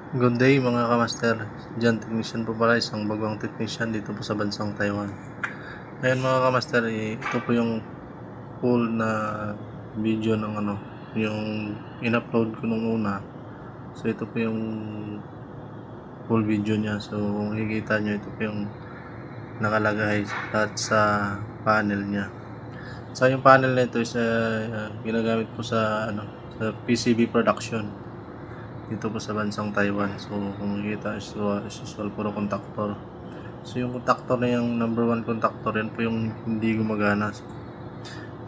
Good day mga kamaster, dyan technician po pala, isang bagong technician dito po sa bansang Taiwan. Ngayon mga kamaster, ito po yung full na video ng yung in-upload ko nung una. So ito po yung full video niya. So kung makikita nyo, ito po yung nakalagay at sa panel niya. So yung panel na ito is ginagamit po sa sa PCB production dito po sa bansang Taiwan. So kung makikita is usual puro contactor. So yung contactor na yung number 1 contactor, yan po yung hindi gumagana. So,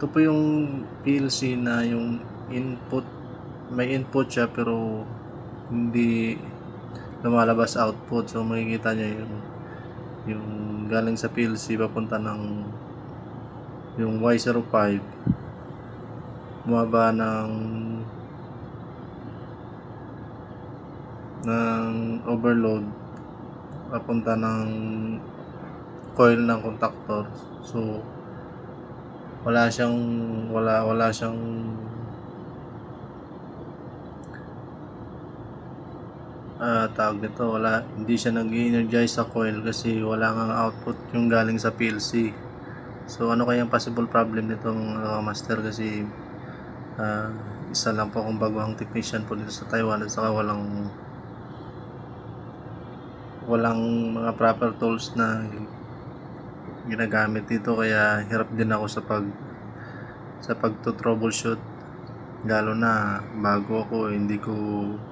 ito po yung PLC na yung input, may input siya pero hindi lumalabas output. So makikita nyo yung galing sa PLC papunta ng yung Y05 bumaba ng overload papunta ng coil ng contactor. So wala siyang tawag nito, hindi siya nag-energize sa coil kasi wala ngang output yung galing sa PLC. So ano kaya ang possible problem nito mga master, kasi isa lang po akong baguhang technician po dito sa Taiwan at saka walang mga proper tools na ginagamit dito, kaya hirap din ako sa pagto-troubleshoot, lalo na bago ako, hindi ko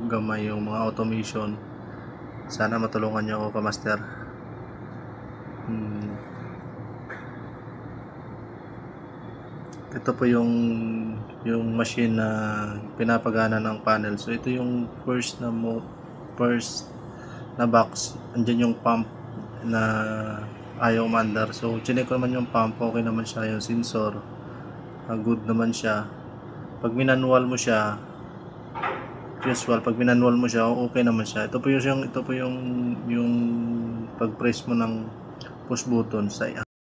gamay yung mga automation. Sana matulungan niyo ako kamaster. Ito po yung machine na pinapagana ng panel. So ito yung first na box. Andyan yung pump na ayaw umandar. So chinek ko naman yung pump, okay naman siya. Yung sensor good naman siya. Pag minanual mo siya, okay naman siya. Ito po yung pag press mo ng push button sa